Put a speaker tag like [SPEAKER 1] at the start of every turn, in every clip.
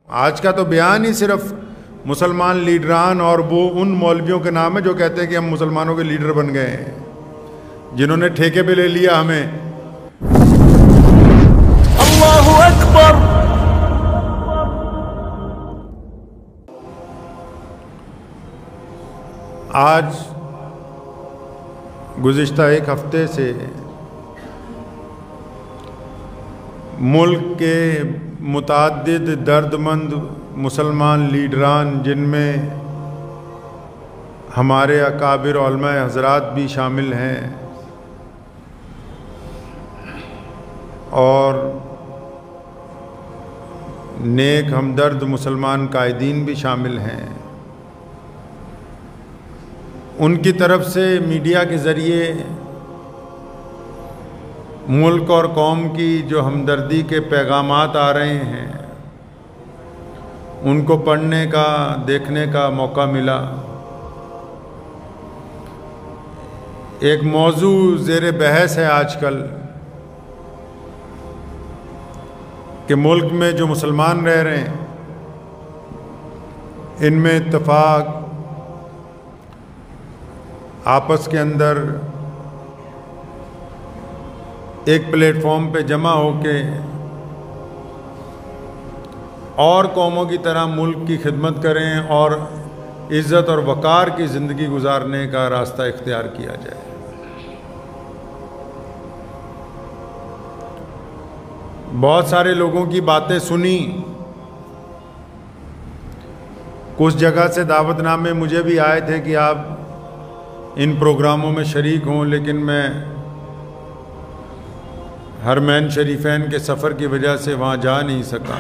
[SPEAKER 1] आज का तो बयान ही सिर्फ मुसलमान लीडरान और वो उन मौलवियों के नाम है जो कहते हैं कि हम मुसलमानों के लीडर बन गए हैं, जिन्होंने ठेके पे ले लिया हमें।
[SPEAKER 2] अल्लाहु अकबर।
[SPEAKER 1] आज गुज़िश्ता एक हफ्ते से मुल्क के मुताद्दिद दर्दमंद मुसलमान लीडरान, जिनमें हमारे अकाबिर उलमा हज़रात भी शामिल हैं और नेक हमदर्द मुसलमान कायदीन भी शामिल हैं, उनकी तरफ से मीडिया के ज़रिए मुल्क और कौम की जो हमदर्दी के पैगामात आ रहे हैं, उनको पढ़ने का, देखने का मौका मिला। एक मौजू ज़ेर बहस है आजकल कि मुल्क में जो मुसलमान रह रहे हैं, इनमें इत्तफाक आपस के अंदर एक प्लेटफॉर्म पे जमा होके और कौमों की तरह मुल्क की खिदमत करें और इज़्ज़त और वक़ार की ज़िंदगी गुजारने का रास्ता इख्तियार किया जाए। बहुत सारे लोगों की बातें सुनी, कुछ जगह से दावतनामे मुझे भी आए थे कि आप इन प्रोग्रामों में शरीक हों, लेकिन मैं हरमैन शरीफैन के सफ़र की वजह से वहाँ जा नहीं सका।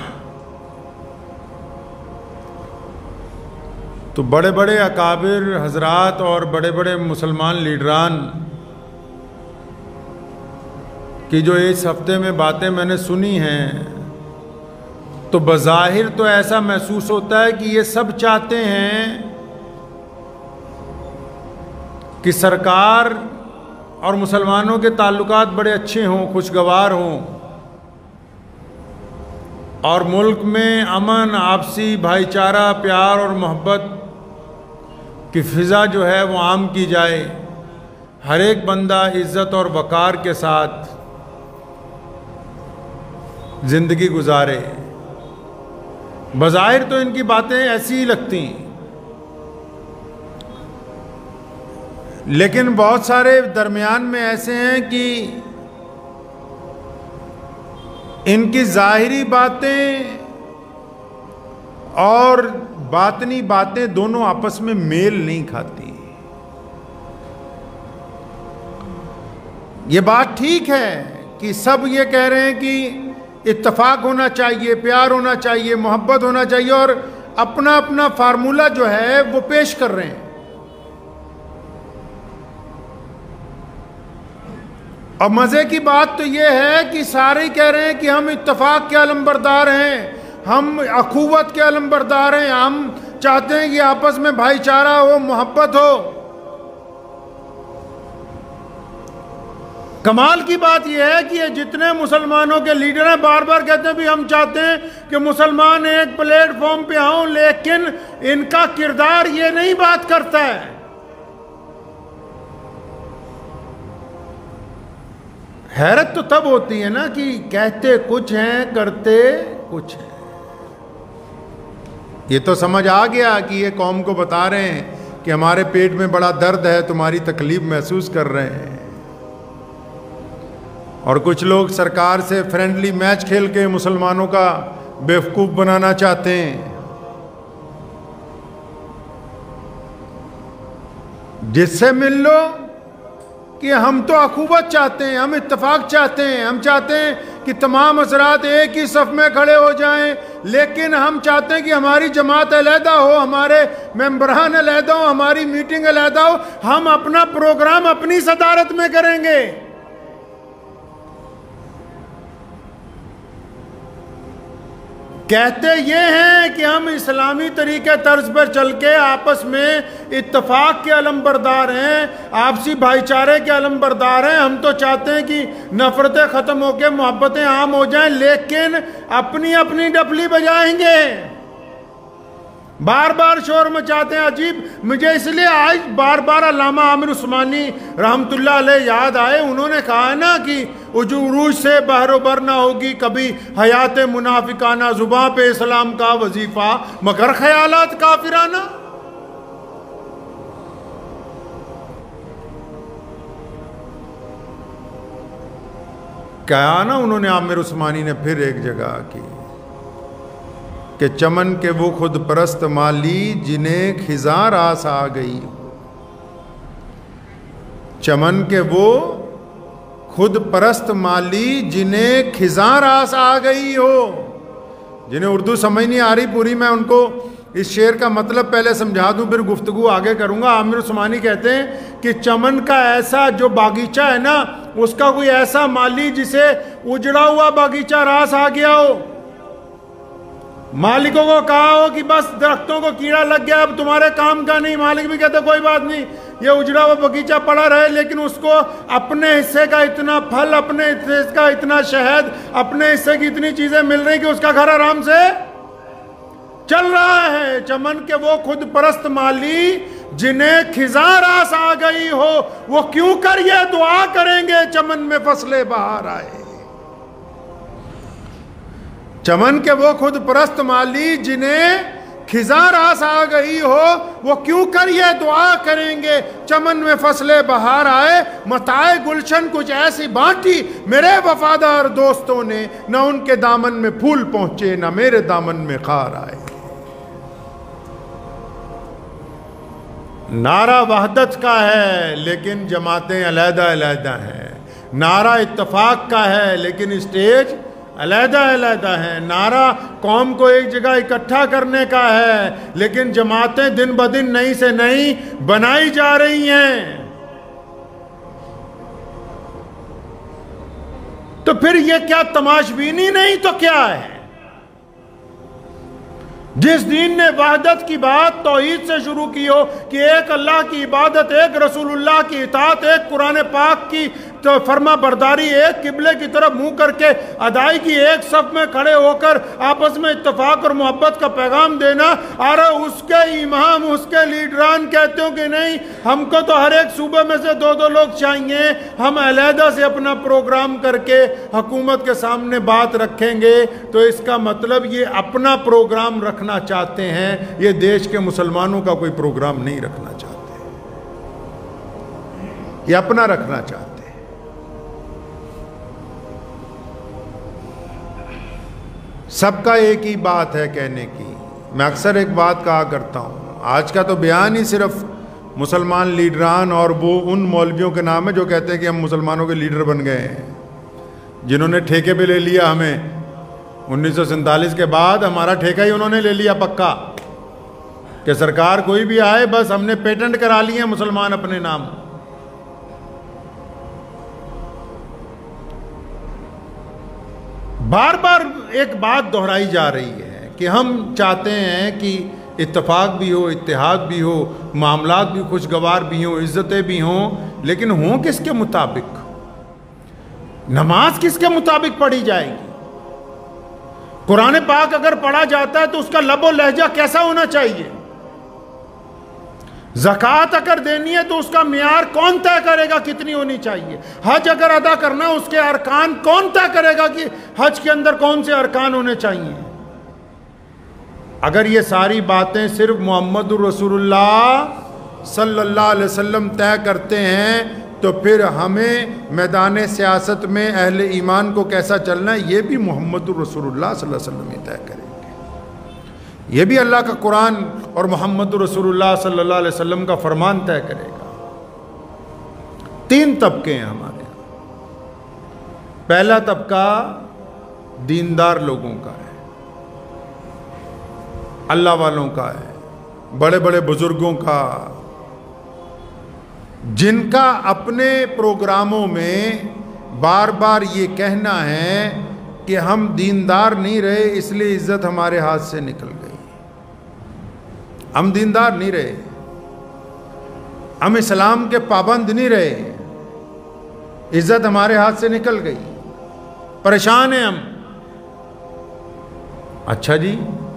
[SPEAKER 1] तो बड़े बड़े अकाबिर हजरात और बड़े बड़े मुसलमान लीडरान की जो इस हफ्ते में बातें मैंने सुनी हैं, तो बज़ाहिर तो ऐसा महसूस होता है कि ये सब चाहते हैं कि सरकार और मुसलमानों के ताल्लुकात बड़े अच्छे हों, खुशगवार हों और मुल्क में अमन, आपसी भाईचारा, प्यार और मोहब्बत की फ़िज़ा जो है वो आम की जाए। हर एक बंदा इज़्ज़त और वक़ार के साथ ज़िंदगी गुजारे। बज़ाहिर तो इनकी बातें ऐसी ही लगती, लेकिन बहुत सारे दरमियान में ऐसे हैं कि इनकी ज़ाहिरी बातें और बातनी बातें दोनों आपस में मेल नहीं खाती। ये बात ठीक है कि सब ये कह रहे हैं कि इत्तफाक होना चाहिए, प्यार होना चाहिए, मोहब्बत होना चाहिए और अपना अपना फार्मूला जो है वो पेश कर रहे हैं। अब मज़े की बात तो ये है कि सारे कह रहे हैं कि हम इत्तफाक के अलमबरदार हैं, हम अखुवत के अलमबरदार हैं, हम चाहते हैं कि आपस में भाईचारा हो, मोहब्बत हो। कमाल की बात यह है कि ये जितने मुसलमानों के लीडर हैं बार बार कहते हैं भी हम चाहते हैं कि मुसलमान एक प्लेटफॉर्म पे हों, लेकिन इनका किरदार ये नहीं बात करता है। हैरत तो तब होती है ना कि कहते कुछ हैं, करते कुछ हैं। ये तो समझ आ गया कि ये कौम को बता रहे हैं कि हमारे पेट में बड़ा दर्द है, तुम्हारी तकलीफ महसूस कर रहे हैं। और कुछ लोग सरकार से फ्रेंडली मैच खेल के मुसलमानों का बेवकूफ़ बनाना चाहते हैं। जिससे मिल लो कि हम तो अखुवत चाहते हैं, हम इत्तफाक चाहते हैं, हम चाहते हैं कि तमाम हज़रात एक ही सफ़ में खड़े हो जाएं, लेकिन हम चाहते हैं कि हमारी जमात अलहदा हो, हमारे मेंबरान अलहदा हो, हमारी मीटिंग अलहदा हो, हम अपना प्रोग्राम अपनी सदारत में करेंगे। कहते ये हैं कि हम इस्लामी तरीके तर्ज पर चल के आपस में इत्तफाक के अलमबरदार हैं, आपसी भाईचारे के अलमबरदार हैं। हम तो चाहते हैं कि नफ़रतें ख़त्म होकर मोहब्बतें आम हो जाएं, लेकिन अपनी अपनी डफली बजाएंगे। बार बार शोर मचाते हैं। अजीब, मुझे इसलिए आज बार बार अल्लामा आमिर उस्मानी रहमतुल्लाह अलैह याद आए। उन्होंने कहा है ना कि उरूज से बहरोबर ना होगी कभी हयात मुनाफिकाना, जुबां पे इस्लाम का वजीफा मगर ख्यालात काफिराना। कहा ना उन्होंने, आमिर उस्मानी ने फिर एक जगह की कि चमन के वो खुद परस्त माली जिन्हें खिज़ां रास आ गई। चमन के वो खुद परस्त माली जिन्हें खिज़ां रास आ गई हो। जिन्हें उर्दू समझ नहीं आ रही पूरी, मैं उनको इस शेर का मतलब पहले समझा दूं, फिर गुफ्तगू आगे करूंगा। आमिर उस्मानी कहते हैं कि चमन का ऐसा जो बागीचा है ना, उसका कोई ऐसा माली जिसे उजड़ा हुआ बागीचा रास आ गया हो। मालिकों को कहा हो कि बस दरख्तों को कीड़ा लग गया, अब तुम्हारे काम का नहीं। मालिक भी कहते कोई बात नहीं, ये उजड़ा हुआ बगीचा पड़ा रहे, लेकिन उसको अपने हिस्से का इतना फल, अपने हिस्से का इतना शहद, अपने हिस्से की इतनी चीजें मिल रही कि उसका घर आराम से चल रहा है। चमन के वो खुद परस्त माली जिन्हें खिज़ां रास आ गई हो, वो क्यों कर ये दुआ करेंगे चमन में फसले बहार आए। चमन के वो खुद परस्त माली जिन्हें खिज़ां रास आ गई हो, वो क्यों कर ये दुआ करेंगे चमन में फसले बहार आए। मताए गुलशन कुछ ऐसी बांटी मेरे वफादार दोस्तों ने, न उनके दामन में फूल पहुंचे न मेरे दामन में खार आए। नारा वहदत का है लेकिन जमातें अलहदा अलहदा हैं। नारा इत्तफाक का है लेकिन स्टेज अलहदा अलहदा है। नारा कौम को एक जगह इकट्ठा करने का है, लेकिन जमातें दिन ब दिन नई से नई बनाई जा रही हैं। तो फिर ये क्या तमाशबीनी नहीं तो क्या है? जिस दीन ने वहदत की बात तौहीद से शुरू की हो कि एक अल्लाह की इबादत, एक रसूलुल्लाह की इताअत, एक कुरान पाक की तो फर्मा बरदारी, एक किबले की तरफ मुंह करके अदायगी, एक सफ में खड़े होकर आपस में इत्तफाक और मोहब्बत का पैगाम देना। और उसके इमाम, उसके लीडरान कहते हो कि नहीं, हमको तो हर एक सूबे में से 2-2 लोग चाहिए, हम अलहदा से अपना प्रोग्राम करके हुकूमत के सामने बात रखेंगे। तो इसका मतलब ये अपना प्रोग्राम रखना चाहते हैं, ये देश के मुसलमानों का कोई प्रोग्राम नहीं रखना चाहते, ये अपना रखना चाहते हैं। सबका एक ही बात है कहने की। मैं अक्सर एक बात कहा करता हूँ, आज का तो बयान ही सिर्फ मुसलमान लीडरान और वो उन मौलवियों के नाम है जो कहते हैं कि हम मुसलमानों के लीडर बन गए हैं, जिन्होंने ठेके पे ले लिया हमें। 1947 के बाद हमारा ठेका ही उन्होंने ले लिया पक्का, कि सरकार कोई भी आए बस हमने पेटेंट करा लिए मुसलमान अपने नाम। बार बार एक बात दोहराई जा रही है कि हम चाहते हैं कि इत्तेफाक भी हो, इत्तेहाद भी हो, मामलात भी खुशगवार भी हों, इज्जतें भी हों, लेकिन हों किसके मुताबिक? नमाज किसके मुताबिक पढ़ी जाएगी? कुरान पाक अगर पढ़ा जाता है तो उसका लबो लहजा कैसा होना चाहिए? ज़कात अगर देनी है तो उसका मियार कौन तय करेगा कितनी होनी चाहिए? हज अगर अदा करना है उसके अरकान कौन तय करेगा कि हज के अंदर कौन से अरकान होने चाहिए? अगर ये सारी बातें सिर्फ मोहम्मदुर रसूलुल्लाह सल्लल्लाहु अलैहि वसल्लम तय करते हैं तो फिर हमें मैदान सियासत में अहले ईमान को कैसा चलना है ये भी मोहम्मदुर रसूलुल्लाह सल्लल्लाहु अलैहि वसल्लम ही तय करेंगे। ये भी अल्लाह का कुरान और मोहम्मदुर रसूलुल्लाह सल्लल्लाहु अलैहि वसल्लम का फरमान तय करेगा। 3 तबके हैं हमारे यहाँ। पहला तबका दीनदार लोगों का है, अल्लाह वालों का है, बड़े बड़े बुजुर्गों का, जिनका अपने प्रोग्रामों में बार बार ये कहना है कि हम दीनदार नहीं रहे इसलिए इज्जत हमारे हाथ से निकल गई। हम दीनदार नहीं रहे, हम इस्लाम के पाबंद नहीं रहे, इज्जत हमारे हाथ से निकल गई, परेशान हैं हम। अच्छा जी,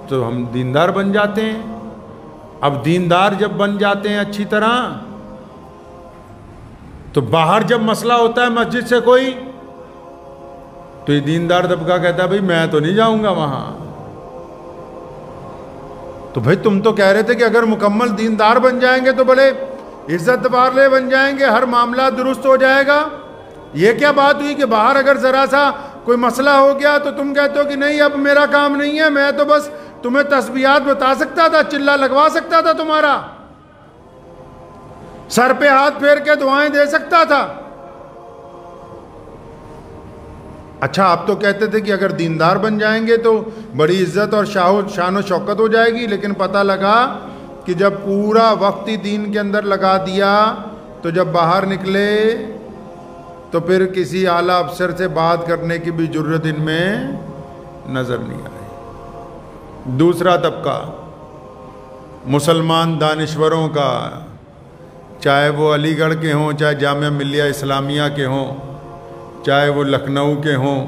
[SPEAKER 1] तो हम दीनदार बन जाते हैं। अब दीनदार जब बन जाते हैं अच्छी तरह, तो बाहर जब मसला होता है मस्जिद से कोई, तो ये दीनदार तबका कहता है भाई मैं तो नहीं जाऊंगा वहां। तो भाई तुम तो कह रहे थे कि अगर मुकम्मल दीनदार बन जाएंगे तो बड़े इज्जत वाले बन जाएंगे, हर मामला दुरुस्त हो जाएगा। ये क्या बात हुई कि बाहर अगर जरा सा कोई मसला हो गया तो तुम कहते हो कि नहीं अब मेरा काम नहीं है, मैं तो बस तुम्हें तस्बीहात बता सकता था, चिल्ला लगवा सकता था, तुम्हारा सर पे हाथ फेर के दुआएं दे सकता था। अच्छा, आप तो कहते थे कि अगर दीनदार बन जाएंगे तो बड़ी इज्जत और शान और शौकत हो जाएगी, लेकिन पता लगा कि जब पूरा वक्त ही दीन के अंदर लगा दिया तो जब बाहर निकले तो फिर किसी आला अफसर से बात करने की भी जुर्रत इनमें नजर नहीं आई। दूसरा तबका मुसलमान दानिश्वरों का, चाहे वो अलीगढ़ के हों, चाहे जामिया मिल्लिया इस्लामिया के हों, चाहे वो लखनऊ के हों,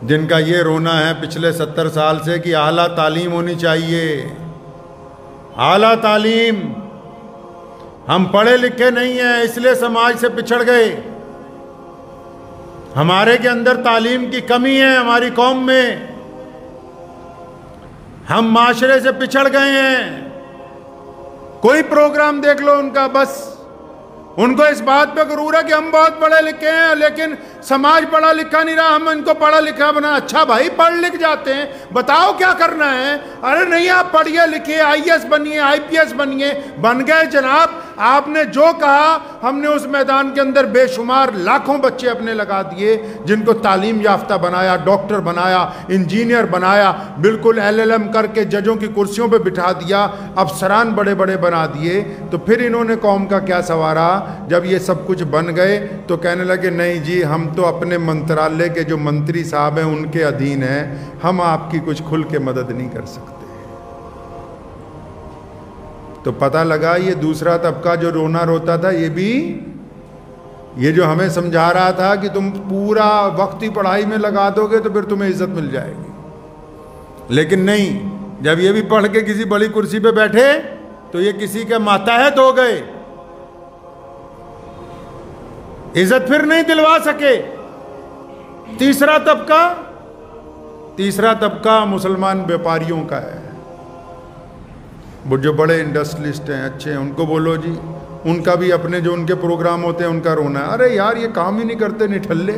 [SPEAKER 1] जिनका ये रोना है पिछले 70 साल से कि आला तालीम होनी चाहिए, आला तालीम। हम पढ़े लिखे नहीं हैं इसलिए समाज से पिछड़ गए, हमारे के अंदर तालीम की कमी है, हमारी कौम में हम माशरे से पिछड़ गए हैं। कोई प्रोग्राम देख लो उनका, बस उनको इस बात पे गुरूर है कि हम बहुत पढ़े लिखे हैं, लेकिन समाज पढ़ा लिखा नहीं रहा, हम इनको पढ़ा लिखा बना। अच्छा भाई, पढ़ लिख जाते हैं, बताओ क्या करना है। अरे नहीं, आप पढ़िए लिखिए, आईएएस बनिए, आईपीएस बनिए, बन गए जनाब। आपने जो कहा, हमने उस मैदान के अंदर बेशुमार लाखों बच्चे अपने लगा दिए, जिनको तालीम याफ्ता बनाया, डॉक्टर बनाया, इंजीनियर बनाया, बिल्कुल LLM करके जजों की कुर्सियों पे बिठा दिया, अफसरान बड़े बड़े बना दिए। तो फिर इन्होंने कौम का क्या सवारा? जब ये सब कुछ बन गए तो कहने लगे नहीं जी, हम तो अपने मंत्रालय के जो मंत्री साहब हैं उनके अधीन हैं, हम आपकी कुछ खुल के मदद नहीं कर सकते। तो पता लगा ये दूसरा तबका जो रोना रोता था, ये भी, ये जो हमें समझा रहा था कि तुम पूरा वक्त ही पढ़ाई में लगा दोगे तो फिर तुम्हें इज्जत मिल जाएगी, लेकिन नहीं, जब ये भी पढ़ के किसी बड़ी कुर्सी पे बैठे तो ये किसी के मातहत हो गए, इज्जत फिर नहीं दिलवा सके। तीसरा तबका मुसलमान व्यापारियों का है। वो जो बड़े इंडस्ट्रियलिस्ट हैं, अच्छे हैं, उनको बोलो जी, उनका भी अपने जो उनके प्रोग्राम होते हैं उनका रोना है। अरे यार, ये काम ही नहीं करते, निठल्ले,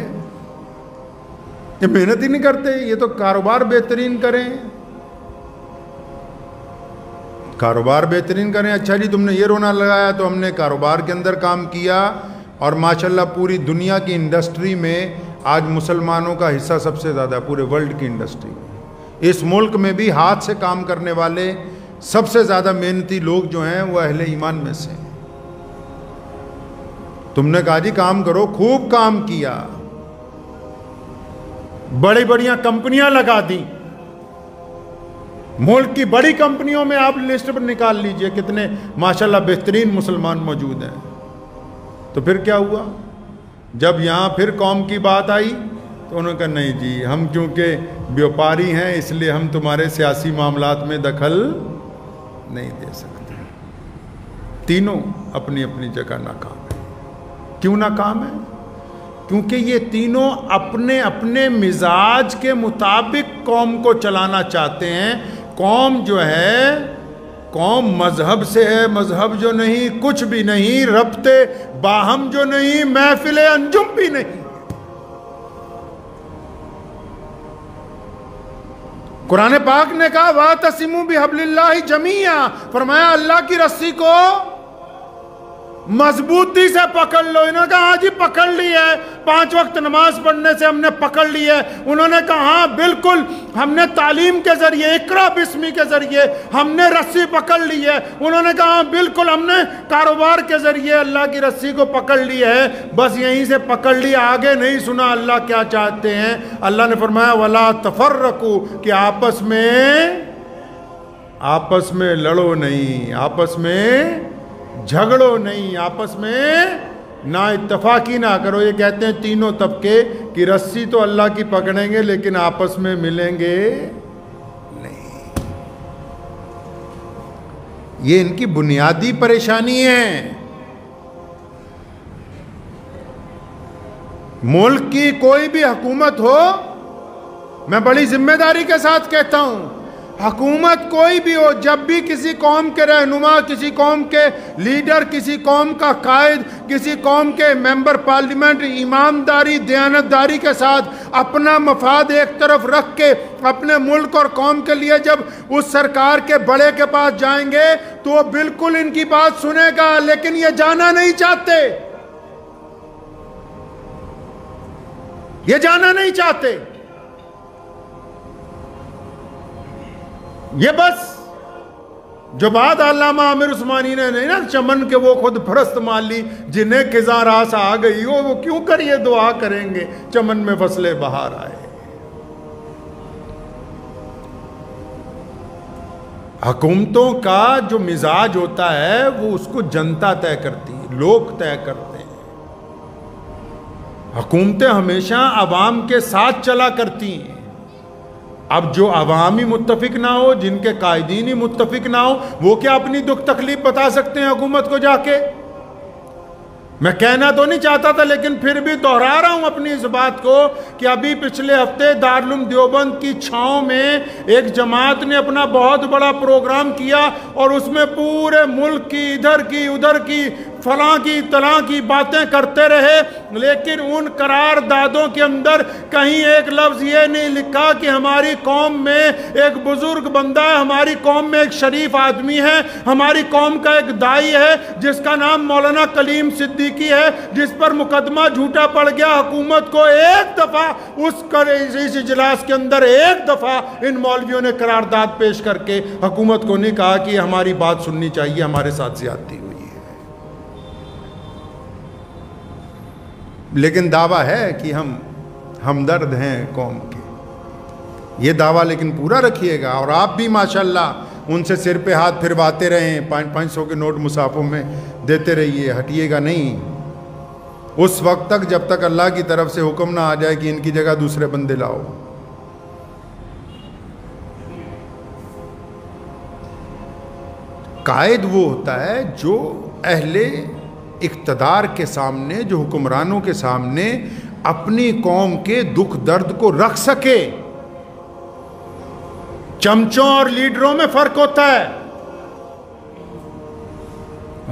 [SPEAKER 1] ये मेहनत ही नहीं करते, ये तो कारोबार बेहतरीन करें, कारोबार बेहतरीन करें। अच्छा जी, तुमने ये रोना लगाया तो हमने कारोबार के अंदर काम किया, और माशाल्लाह पूरी दुनिया की इंडस्ट्री में आज मुसलमानों का हिस्सा सबसे ज़्यादा, पूरे वर्ल्ड की इंडस्ट्री में। इस मुल्क में भी हाथ से काम करने वाले सबसे ज़्यादा मेहनती लोग जो हैं वो अहले ईमान में से। तुमने कहा जी काम करो, खूब काम किया, बड़ी बढ़िया कंपनियां लगा दी, मुल्क की बड़ी कंपनियों में आप लिस्ट पर निकाल लीजिए कितने माशाल्लाह बेहतरीन मुसलमान मौजूद हैं। तो फिर क्या हुआ? जब यहाँ फिर कौम की बात आई तो उन्होंने कहा नहीं जी, हम क्योंकि व्यापारी हैं इसलिए हम तुम्हारे सियासी मामलात में दखल नहीं दे सकते। तीनों अपनी अपनी जगह नाकाम है। क्यों नाकाम है? क्योंकि ये तीनों अपने अपने मिजाज के मुताबिक कौम को चलाना चाहते हैं। कौम जो है, कौम मजहब से है, मजहब जो नहीं, कुछ भी नहीं, रब्ते बाहम जो नहीं, महफिल अंजुम भी नहीं। कुरान पाक ने कहा वातसिमू बिहब्लिल्लाहि जमीआ, फरमाया अल्लाह की रस्सी को मजबूती से पकड़ लो। इन्होंने कहा हाँ जी पकड़ ली है, 5 वक्त नमाज पढ़ने से हमने पकड़ ली है। उन्होंने कहा हाँ बिल्कुल, हमने तालीम के जरिए, इकरा बिस्मी के जरिए हमने रस्सी पकड़ ली है। उन्होंने कहा हाँ बिल्कुल, हमने कारोबार के जरिए अल्लाह की रस्सी को पकड़ ली है, बस यहीं से पकड़ ली, आगे नहीं सुना अल्लाह क्या चाहते हैं। अल्लाह ने फरमाया वला तफर्रकू, कि आपस में लड़ो नहीं, आपस में झगड़ो नहीं, आपस में ना इत्तफाकी ना करो। ये कहते हैं तीनों तबके कि रस्सी तो अल्लाह की पकड़ेंगे लेकिन आपस में मिलेंगे नहीं। ये इनकी बुनियादी परेशानी है। मुल्क की कोई भी हुकूमत हो, मैं बड़ी जिम्मेदारी के साथ कहता हूं, हुकूमत कोई भी हो, जब भी किसी कौम के रहनुमा, किसी कौम के लीडर, किसी कौम का कायद, किसी कौम के मेंबर पार्लियामेंट ईमानदारी दयानतदारी के साथ अपना मफाद एक तरफ रख के अपने मुल्क और कौम के लिए जब उस सरकार के बड़े के पास जाएंगे तो वो बिल्कुल इनकी बात सुनेगा, लेकिन ये जाना नहीं चाहते, ये जाना नहीं चाहते। ये बस जो बात अल्लामा आमिर उस्मानी ने नहीं ना, चमन के वो खुद फरस्त माली जिन्हें खिज़ां रास आ गई हो, वो क्यों करिए दुआ करेंगे चमन में फसले बहार आए। हुकूमतों का जो मिजाज होता है वो उसको जनता तय करती है, लोग तय करते हैं। हुकूमतें हमेशा अवाम के साथ चला करती हैं। अब जो अवामी मुत्तफिक ना हो, जिनके कायदीन ही मुत्तफिक ना हो, वो क्या अपनी दुख तकलीफ बता सकते हैं हुकूमत को जाके? मैं कहना तो नहीं चाहता था, लेकिन फिर भी दोहरा रहा हूं अपनी इस बात को कि अभी पिछले हफ्ते दारुल देवबंद की छांव में एक जमात ने अपना बहुत बड़ा प्रोग्राम किया और उसमें पूरे मुल्क की इधर की उधर की फलां की तलां की बातें करते रहे, लेकिन उन करारदादों के अंदर कहीं एक लफ्ज़ ये नहीं लिखा कि हमारी कौम में एक बुजुर्ग बंदा है, हमारी कौम में एक शरीफ आदमी है, हमारी कौम का एक दाई है जिसका नाम मौलाना कलीम सिद्दीकी है, जिस पर मुकदमा झूठा पड़ गया। हुकूमत को एक दफ़ा इस इजलास के अंदर एक दफ़ा इन मौलवियों ने करारदाद पेश करके हुकूमत को नहीं कहा कि हमारी बात सुननी चाहिए, हमारे साथ ज्यादती हुई है। लेकिन दावा है कि हम हमदर्द हैं कौम के, ये दावा लेकिन पूरा रखिएगा। और आप भी माशाल्लाह उनसे सिर पे हाथ फिरवाते रहें, 500 के नोट मुसाफों में देते रहिए, हटिएगा नहीं उस वक्त तक जब तक अल्लाह की तरफ से हुक्म ना आ जाए कि इनकी जगह दूसरे बंदे लाओ। कायद वो होता है जो अहले इक़्तिदार के सामने, जो हुक्मरानों के सामने अपनी कौम के दुख दर्द को रख सके। चमचों और लीडरों में फर्क होता है।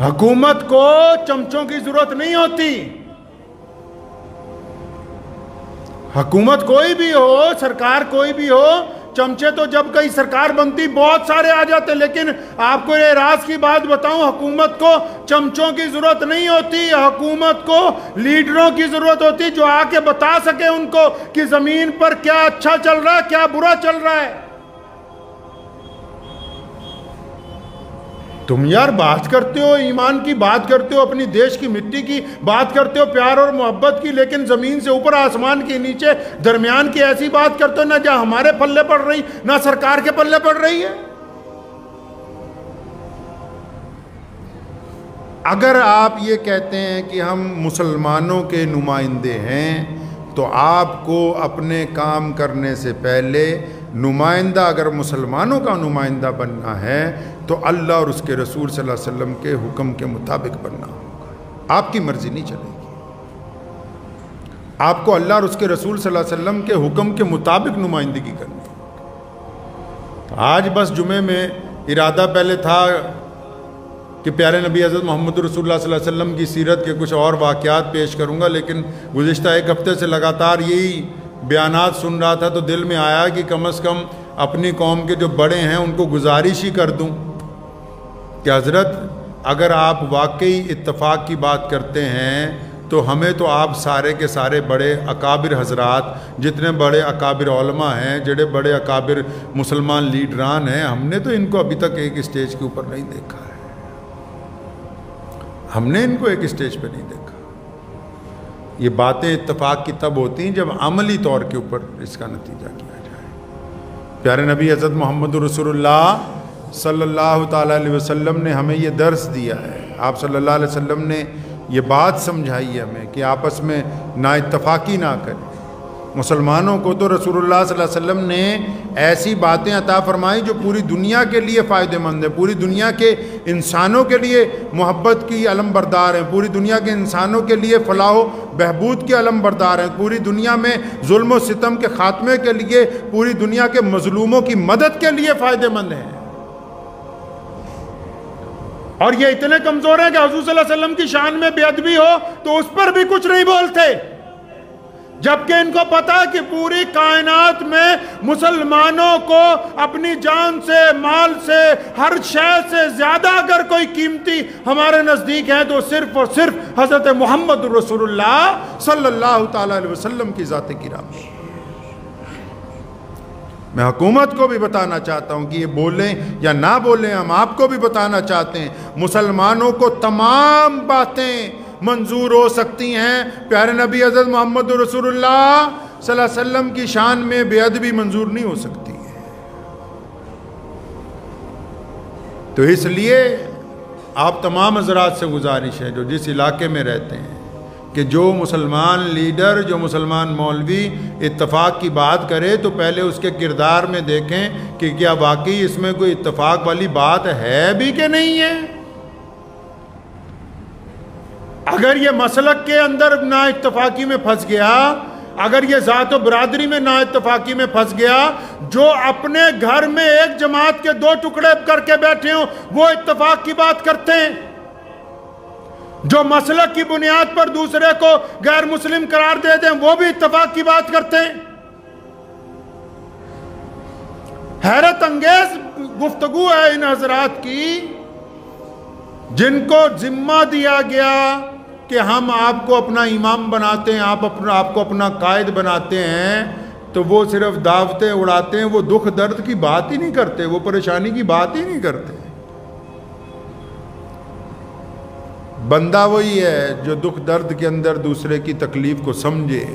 [SPEAKER 1] हुकूमत को चमचों की जरूरत नहीं होती। हुकूमत कोई भी हो, सरकार कोई भी हो, चमचे तो जब कहीं सरकार बनती बहुत सारे आ जाते। लेकिन आपको ये राज की बात बताऊं, हुकूमत को चमचों की जरूरत नहीं होती, हुकूमत को लीडरों की जरूरत होती जो आके बता सके उनको कि जमीन पर क्या अच्छा चल रहा है, क्या बुरा चल रहा है। तुम यार बात करते हो, ईमान की बात करते हो, अपनी देश की मिट्टी की बात करते हो, प्यार और मोहब्बत की, लेकिन जमीन से ऊपर आसमान के नीचे दरमियान की ऐसी बात करते हो ना जहां हमारे पल्ले पड़ रही, ना सरकार के पल्ले पड़ रही है। अगर आप ये कहते हैं कि हम मुसलमानों के नुमाइंदे हैं, तो आपको अपने काम करने से पहले नुमाइंदा, अगर मुसलमानों का नुमाइंदा बनना है तो अल्लाह और उसके रसूल सल्लल्लाहु अलैहि वसल्लम के हुक्म के मुताबिक बनना होगा। आपकी मर्जी नहीं चलेगी। आपको अल्लाह और उसके रसूल सल्लल्लाहु अलैहि वसल्लम के हुक्म के मुताबिक नुमाइंदगी करनी है। आज बस जुमे में इरादा पहले था कि प्यारे नबी हज़रत मोहम्मद रसूलुल्लाह सल्लल्लाहु अलैहि वसल्लम की सीरत के कुछ और वाक़यात पेश करूँगा, लेकिन गुज़िश्ता एक हफ़्ते से लगातार यही बयानात सुन रहा था तो दिल में आया कि कम से कम अपनी कौम के जो बड़े हैं उनको गुजारिश ही कर दूं कि हज़रत अगर आप वाकई इत्तफ़ाक़ की बात करते हैं तो हमें तो आप सारे के सारे बड़े अकाबिर हजरात, जितने बड़े अकाबिर उलमा हैं, जितने बड़े अकाबिर मुसलमान लीडरान हैं, हमने तो इनको अभी तक एक स्टेज के ऊपर नहीं देखा है। हमने इनको एक स्टेज पे नहीं देखा। ये बातें इत्तफाक की तब होती हैं जब अमली तौर के ऊपर इसका नतीजा किया जाए। प्यारे नबी हज़रत मोहम्मद रसूलुल्लाह सल्लल्लाहु ताला अलैहि वसल्लम ने हमें ये दर्स दिया है। आप सल्लल्लाहु अलैहि वसल्लम ने ये बात समझाई है हमें कि आपस में ना इत्तफाकी ना करें। मुसलमानों को तो रसूलुल्लाह सल्लल्लाहु अलैहि वसल्लम ने ऐसी बातें अता फरमाई जो पूरी दुनिया के लिए फ़ायदेमंद है, पूरी दुनिया के इंसानों के लिए मोहब्बत की अलमबरदार हैं, पूरी दुनिया के इंसानों के लिए फलाह बहबूद के अलमबरदार हैं, पूरी दुनिया में जुल्म व सितम के ख़ात्मे के लिए, पूरी दुनिया के मजलूमों की मदद के लिए फ़ायदेमंद हैं। और ये इतने कमज़ोर हैं कि हुज़ूर सल्लल्लाहु अलैहि वसल्लम की शान में बेअदबी हो तो उस पर भी कुछ नहीं बोलते, जबकि इनको पता है कि पूरी कायनात में मुसलमानों को अपनी जान से, माल से, हर शय से ज़्यादा अगर कोई कीमती हमारे नज़दीक है तो सिर्फ और सिर्फ हज़रत मोहम्मद रसूलुल्लाह सल्लल्लाहु ताला अलैहि वसल्लम की ज़ात गिरामी। मैं हुकूमत को भी बताना चाहता हूँ कि ये बोलें या ना बोलें, हम आपको भी बताना चाहते हैं, मुसलमानों को तमाम बातें मंजूर हो सकती हैं, प्यारे नबी हज़रत मोहम्मद रसूलुल्लाह सल्लल्लाहु अलैहि वसल्लम की शान में बेअदबी मंजूर नहीं हो सकती है। तो इसलिए आप तमाम हज़रात से गुजारिश है जो जिस इलाके में रहते हैं कि जो मुसलमान लीडर, जो मुसलमान मौलवी इत्तफाक की बात करे तो पहले उसके किरदार में देखें कि क्या वाकई इसमें कोई इत्तफाक वाली बात है भी कि नहीं है। अगर ये मसलक के अंदर ना इत्तफाकी में फंस गया, अगर ये ज़ात व बरादरी में ना इत्तफाकी में फंस गया, जो अपने घर में एक जमात के दो टुकड़े करके बैठे हों वो इत्तफाक की बात करते हैं, जो मसलक की बुनियाद पर दूसरे को गैर मुस्लिम करार दे दें वो भी इत्तफाक की बात करते हैं। हैरत अंगेज गुफ्तगू है इन हजरात की जिनको जिम्मा दिया गया कि हम आपको अपना इमाम बनाते हैं, आपको अपना कायद बनाते हैं, तो वो सिर्फ दावतें उड़ाते हैं, वो दुख दर्द की बात ही नहीं करते, वो परेशानी की बात ही नहीं करते। बंदा वही है जो दुख दर्द के अंदर दूसरे की तकलीफ को समझे।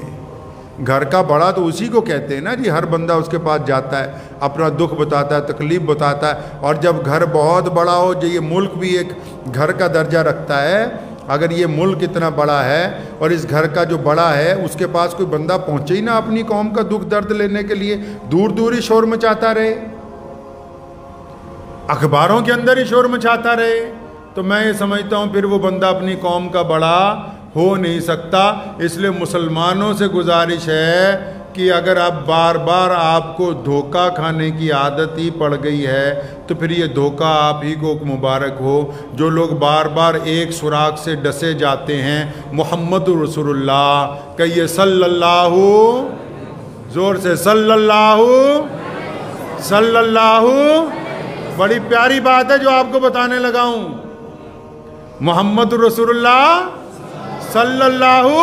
[SPEAKER 1] घर का बड़ा तो उसी को कहते हैं ना जी, हर बंदा उसके पास जाता है, अपना दुख बताता है, तकलीफ बताता है। और जब घर बहुत बड़ा हो, जो ये मुल्क भी एक घर का दर्जा रखता है, अगर ये मुल्क इतना बड़ा है और इस घर का जो बड़ा है उसके पास कोई बंदा पहुँचे ही ना अपनी कौम का दुख दर्द लेने के लिए, दूर दूर ही शोर मचाता रहे, अखबारों के अंदर ही शोर मचाता रहे, तो मैं ये समझता हूँ फिर वो बंदा अपनी कौम का बड़ा हो नहीं सकता। इसलिए मुसलमानों से गुजारिश है कि अगर आप बार बार आपको धोखा खाने की आदत ही पड़ गई है तो फिर ये धोखा आप ही को मुबारक हो। जो लोग बार बार एक सुराग से डसे जाते हैं, मोहम्मद रसूलुल्लाह कहिए सल्लल्लाहु, ज़ोर से सल्लल्लाहु सल्लल्लाहु। बड़ी प्यारी बात है जो आपको बताने लगा हूँ। मोहम्मद रसूलुल्लाह सल्लल्लाहु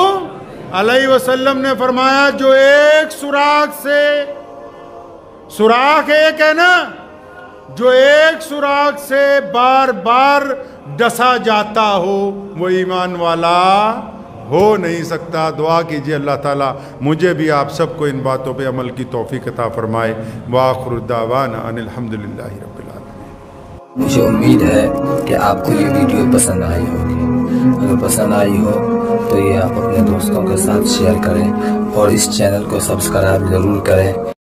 [SPEAKER 1] अलैहि वसल्लम ने फरमाया जो एक सुराग से, सुराग एक है ना, जो एक सुराग से बार बार डसा जाता हो वो ईमान वाला हो नहीं सकता। दुआ कीजिए अल्लाह ताला मुझे भी आप सबको इन बातों पे अमल की तौफीक अता फरमाए। वाखिरु दावाना अनिल हम्दुलिल्लाहि रब्बिल आलमीन।
[SPEAKER 3] मुझे उम्मीद है कि आपको ये वीडियो पसंद आई होगी। अगर पसंद आई हो तो ये आप अपने दोस्तों के साथ शेयर करें और इस चैनल को सब्सक्राइब ज़रूर करें।